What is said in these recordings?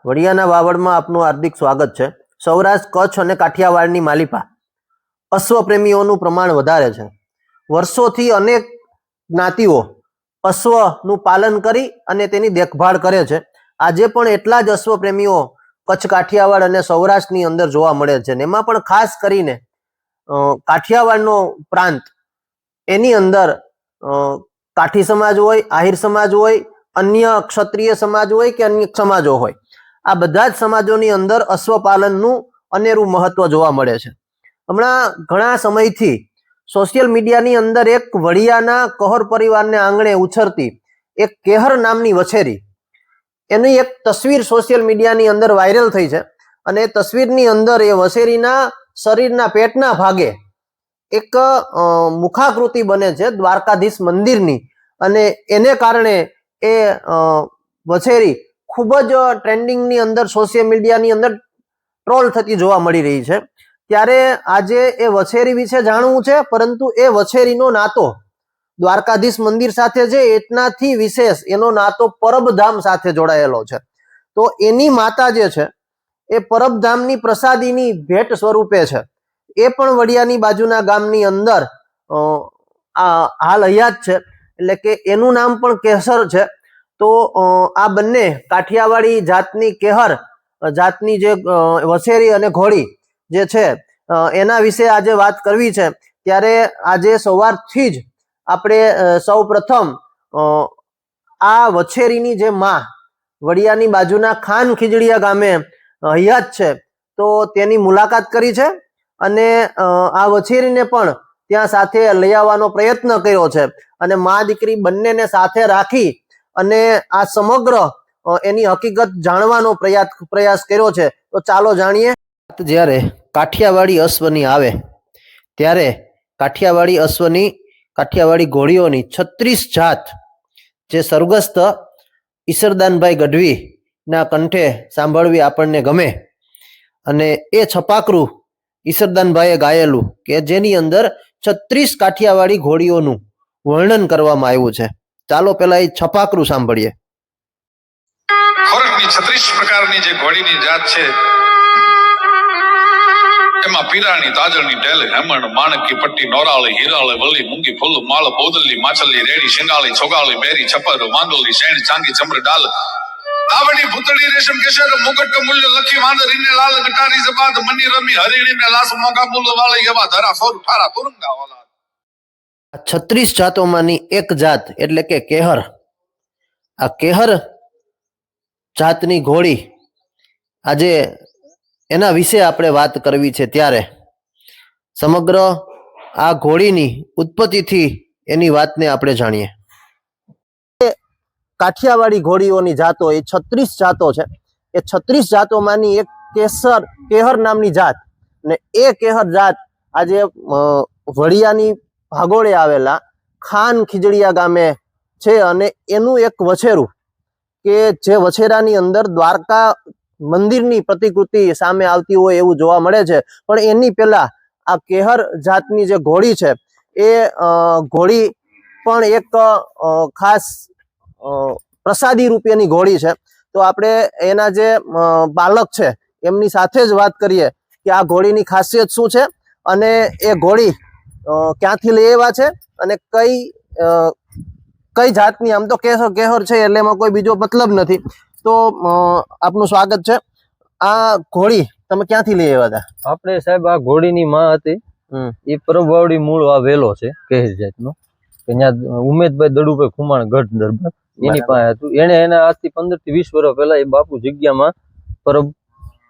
વડિયાના વાવડમાં આપનું હાર્દિક સ્વાગત છે। સૌરાષ્ટ્ર, કચ્છ અને કાઠિયાવાડની માલિપા અશ્વપ્રેમીઓનું પ્રમાણ વધારે છે। વર્ષોથી અનેક જ્ઞાતિઓ અશ્વનું પાલન કરી અને તેની દેખભાળ કરે છે। આજે પણ એટલા જ અશ્વપ્રેમીઓ કચ્છ, કાઠિયાવાડ અને સૌરાષ્ટ્રની અંદર જોવા મળે છે। એમાં પણ ખાસ કરીને કાઠિયાવાડનો પ્રાંત, એની અંદર કાઠી સમાજ હોય, આહિર સમાજ હોય, અન્ય ક્ષત્રિય સમાજ હોય કે અન્ય સમાજો હોય, આ બધા જ સમાજોની અંદર અશ્વપાલનનું અનેરું મહત્વ જોવા મળે છે। હમણાં ઘણા સમયથી સોશિયલ મીડિયાની અંદર એક વડિયાના કહોર પરિવારને આંગણે ઉછરતી એક કેહર નામની વછેરી, એની એક તસવીર સોશિયલ મીડિયાની અંદર વાયરલ થઈ છે અને એ તસવીરની અંદર એ વછેરીના શરીરના પેટના ભાગે એક મુખાકૃતિ બને છે દ્વારકાધીશ મંદિરની, અને એને કારણે એ વછેરી ખૂબ જ ટ્રેન્ડિંગની અંદર સોશિયલ મીડિયાની અંદર ટ્રોલ થતી જોવા મળી રહી છે। ત્યારે આજે એ વછેરી વિશે જાણવું છે, પરંતુ એ વછેરીનો નાતો દ્વારકાધીશ મંદિર સાથે છે એટલાથી વિશેષ એનો નાતો પરબધામ સાથે જોડાયેલો છે। તો એની માતા જે છે એ પરબધામની પ્રસાદીની ભેટ સ્વરૂપે છે, એ પણ વડિયાની બાજુના ગામની અંદર હાલ હયાત છે, એટલે કે એનું નામ પણ કેસર છે। તો આ બંને કાઠિયાવાડી જાતની કેહર જાતની જે વછેરી અને ઘોડી જે છે એના વિશે આજે વાત કરવી છે। ત્યારે આજે સવારથી જ આપણે સૌ પ્રથમ આ વછેરીની જે માં વડિયાની બાજુના ખાન ખીજડીયા ગામે હયાત છે, તો તેની મુલાકાત કરી છે અને આ વછેરીને પણ ત્યાં સાથે લઈ આવવાનો પ્રયત્ન કર્યો છે અને મા દીકરી બંનેને સાથે રાખી અને આ સમગ્ર એની હકીકત જાણવાનો પ્રયાસ કર્યો છે। તો ચાલો જાણીએ। જ્યારે કાઠિયાવાડી અશ્વની આવે ત્યારે કાઠિયાવાડી અશ્વની, કાઠિયાવાડી ઘોડીઓની 36 જાત જે સ્વર્ગસ્થ ઈસરદાનભાઈ ગઢવીના કંઠે સાંભળવી આપણને ગમે, અને એ છપાકરું ઈસરદાનભાઈએ ગાયેલું કે જેની અંદર 36 કાઠિયાવાડી ઘોડીઓનું વર્ણન કરવામાં આવ્યું છે। ચાલો પેલા એ છપાકરું સાંભળીએ। ખોરાકની 36 પ્રકારની જે ઘોડીની જાત છે એમાં પીરાણી, તાજળની, ઢેલે, હેમણ, માણકી, પટ્ટી, નોરાળી, હીરાળી, વલ્લી, મૂંગી, ફૂલ, માળ, બોદલી, માછલી, રેડી, શિંગાળી, છોગાળી, બેરી, છપર, વાંદોલી, શેણ, ચાંદી, ચમર, ડાલ, કાવડી, ભૂતળી, રેશમ, કેસર, મુગટ, મૂલ્ય, લખી, વાંદરીને, લાલ, ગટારી, જબાદ, મની, રમી, હરીણીને, લાસ, મોગા, મૂલ, વાળી, એવા ધરા, ફોર, ઠારા, તુરંગા, વાલા। 36 જાતોમાંની એક જાત એટલે કે કેહર। આ કેહર જાતની ઘોડી, આજે એના વિશે આપણે વાત કરવી છે। ત્યારે સમગ્ર આ ઘોડીની ઉત્પત્તિથી એની વાતને આપણે જાણીએ। કાઠિયાવાડી ઘોડીઓની જાતો એ 36 જાતો છે। એ 36 જાતોમાંની એક કેહર નામની જાત, ને એ કેહર જાત આજે વડિયાની ભાગોળે આવેલા ખાન ખીજડીયા ગામે છે, અને એનું એક વછેરું કે જે વછેરાની અંદર દ્વારકા મંદિરની પ્રતિકૃતિ સામે આવતી હોય એવું જોવા મળે છે। પણ એની પહેલા આ કેહર જાતની જે ઘોડી છે એ ઘોડી પણ એક ખાસ પ્રસાદી રૂપેની ઘોડી છે। તો આપણે એના જે બાલક છે એમની સાથે જ વાત કરીએ કે આ ઘોડીની ખાસિયત શું છે અને એ ઘોડી ક્યાંથી લઈ આવ્યા છે અને કઈ જાતની। આમ તો કેહર છે એટલે એમાં કોઈ બીજો મતલબ નથી। તો આપનું સ્વાગત છે। આ ઘોડી તમે ક્યાંથી લઈ આવ્યા હતા? આપણે સાહેબ આ ઘોડીની માં હતી એ પરબવાવડી મૂળ આ વેલો છે કેહર જાતનો, કે ત્યાં ઉમેદભાઈ દડુભાઈ ખુમાણ ગઢ દરબાર એની પાસે હતું। એને આજથી 15 થી 20 વર્ષ પહેલા એ બાપુ જગ્યામાં પરબ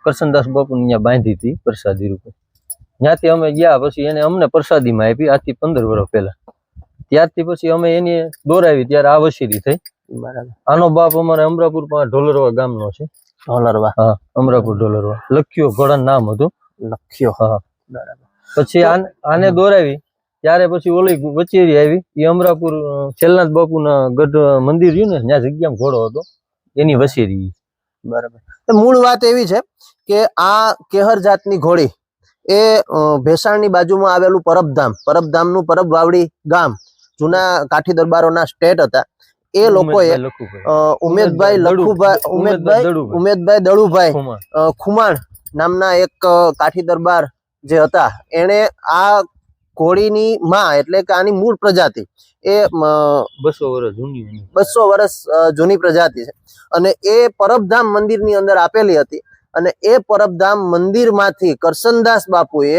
કરશનદાસ બાપુ ત્યાં બાંધી હતી પ્રસાદી રૂપે। ત્યાંથી અમે ગયા, પછી એને અમને પ્રસાદીમાં આપી આજથી 15 વર્ષ પહેલા। ત્યારથી પછી અમે એની દોરાવી ત્યારે આ વછેરી થઈ। બરાબર। આનો બાપ અમારે અમરાપુર પાસે ઢોલરવા ગામનો છે। ઢોલરવા? હા, અમરાપુર ઢોલરવા, લખ્યો ઘોડાનું નામ હતું, લખ્યો। હા, બરાબર। પછી આને દોરાવી ત્યારે પછી ઓલી વચેરી આવી, એ અમરાપુર છેલ્લાનાથ બાપુના ગઢ મંદિર રહ્યું ને ત્યાં જગ્યામાં ઘોડો હતો, એની વછેરી। બરાબર। મૂળ વાત એવી છે કે આ કેહર જાતની ઘોડી એ ભેસાણની બાજુમાં આવેલું પરબધામનું પરબવાવડી ગામ, જૂના કાઠી દરબારોના સ્ટેટ હતા, એ લોકોએ ઉમેદભાઈ દળુભાઈ ખુમાણ નામના એક કાઠી દરબાર જે હતા, એણે આ ઘોડીની માં એટલે કે આની મૂળ પ્રજાતિ એ 200 વર્ષ જૂની પ્રજાતિ છે અને એ પરબધામ મંદિરની અંદર આપેલી હતી અને એ પરબધામ મંદિરમાંથી કરશનદાસ બાપુએ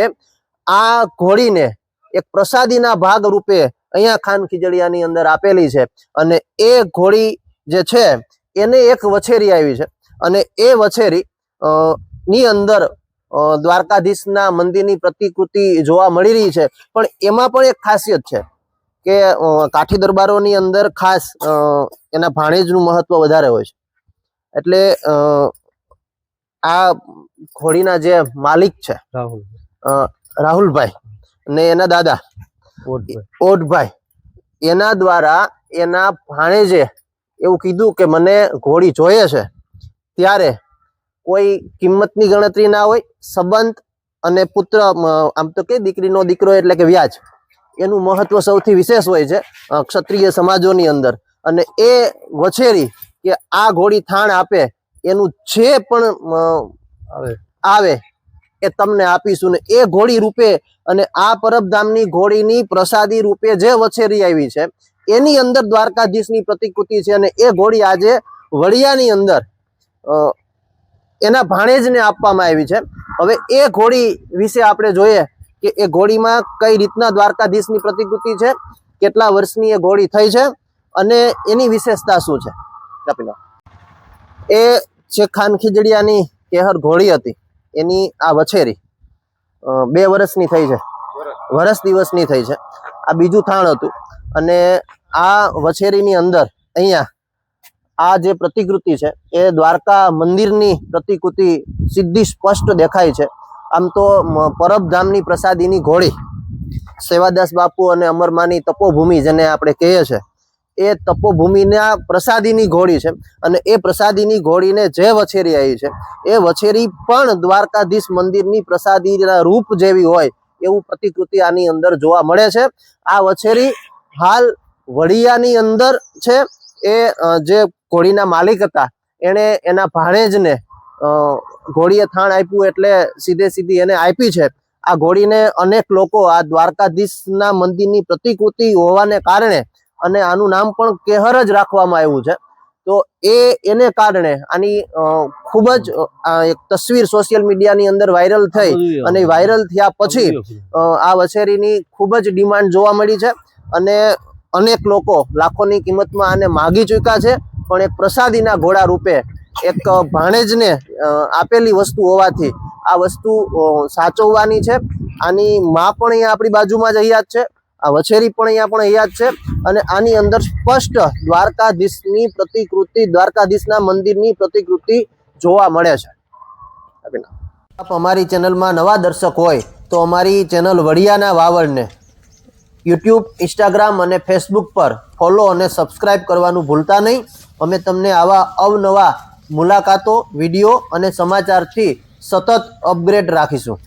આ ઘોડીને એક પ્રસાદીના ભાગ રૂપે અહીંયા ખાન ખીજડીયાની અંદર આપેલી છે અને એ ઘોડી જે છે એને એક વછેરી આવી છે અને એ વછેરી ની અંદર દ્વારકાધીશના મંદિરની પ્રતિકૃતિ જોવા મળી રહી છે, પણ એમાં પણ એક ખાસિયત છે કે કાઠી દરબારોની અંદર ખાસ એના ભાણેજનું મહત્વ વધારે હોય છે. એટલે આ ઘોડીના જે માલિક છે રાહુલભાઈ ને એના દાદા ઓઢભાઈ, એના દ્વારા એના ભાણેજે એવું કીધું કે મને ઘોડી જોઈએ છે, ત્યારે કોઈ કિંમતની ગણતરી ના હોય, સંબંધ અને પુત્ર આમ તો કે દીકરીનો દીકરો એટલે કે વ્યાજ એનું મહત્વ સૌથી વિશેષ હોય છે ક્ષત્રિય સમાજોની અંદર. અને એ વછેરી કે આ ઘોડી થાણ આપે એનું જે પણ આવે એ તમને આપીશું ને એ ઘોડી રૂપે અને આ પરબધામની ઘોડીની પ્રસાદી રૂપે જે વછેરી આવી છે એની અંદર દ્વારકાધીશની પ્રતિકૃતિ છે અને એ ઘોડી આજે વડિયાની અંદર એના ભાણેજને આપવામાં આવી છે. હવે એ ઘોડી વિશે આપણે જોઈએ કે એ ઘોડીમાં કઈ રીતના દ્વારકાધીશની પ્રતિકૃતિ છે, કેટલા વર્ષની એ ઘોડી થઈ છે અને એની વિશેષતા શું છે. એ જે ખાન ખીજડીયાની કેહર ઘોડી હતી એની આ વછેરી 2 વર્ષની થઈ છે, વર્ષ દિવસની થઈ છે. આ બીજું થાણ હતું અને આ વછેરીની અંદર અહીંયા આ જે પ્રતિકૃતિ છે એ દ્વારકા મંદિરની પ્રતિકૃતિ સીધી સ્પષ્ટ દેખાય છે. આમ તો પરબધામની પ્રસાદીની ઘોડી સેવાદાસ બાપુ અને અમરમાની તપોભૂમિ જેને આપણે કહીએ છીએ એ તપોભૂમિના પ્રસાદીની ઘોડી છે અને એ પ્રસાદીની ઘોડીને જે વછેરી આવી છે એ વછેરી પણ દ્વારકાધીશ મંદિરની પ્રસાદીના રૂપ જેવી હોય એવું પ્રતિકૃતિ આની અંદર જોવા મળે છે. આ વછેરી હાલ વડિયાની અંદર છે. એ જે ઘોડીના માલિક હતા એણે એના ભાણેજને ઘોડીએ થાણ આપ્યું એટલે સીધી એને આપી છે. આ ઘોડીને અનેક લોકો આ દ્વારકાધીશના મંદિરની પ્રતિકૃતિ હોવાને કારણે અને આનું નામ પણ કેહર જ રાખવામાં આવ્યું છે. તો એને કારણે આની ખૂબ જ એક તસવીર સોશિયલ મીડિયાની અંદર વાયરલ થઈ અને વાયરલ થયા પછી આ વછેરીની ખૂબ જ ડિમાન્ડ જોવા મળી છે અને અનેક લોકો લાખોની કિંમતમાં આને માગી ચૂક્યા છે. પણ એક પ્રસાદીના ઘોડા રૂપે એક ભાણેજને આપેલી વસ્તુ હોવાથી આ વસ્તુ સાચવવાની છે. આની માં પણ અહીંયા આપણી બાજુમાં જ અહીંયા જ છે, આ વછેરી પણ અહીંયા પણ અહીંયા જ છે અને આની અંદર સ્પષ્ટ દ્વારકાધીશની પ્રતિકૃતિ, દ્વારકાધીશના મંદિરની પ્રતિકૃતિ જોવા મળે છે. આપ અમારી ચેનલમાં નવા દર્શક હોય તો અમારી ચેનલ વડિયાના વાવડને યુટ્યુબ, ઇન્સ્ટાગ્રામ અને ફેસબુક પર ફોલો અને સબસ્ક્રાઇબ કરવાનું ભૂલતા નહીં. અમે તમને આવા અવનવા મુલાકાતો, વિડીયો અને સમાચારથી સતત અપગ્રેડ રાખીશું.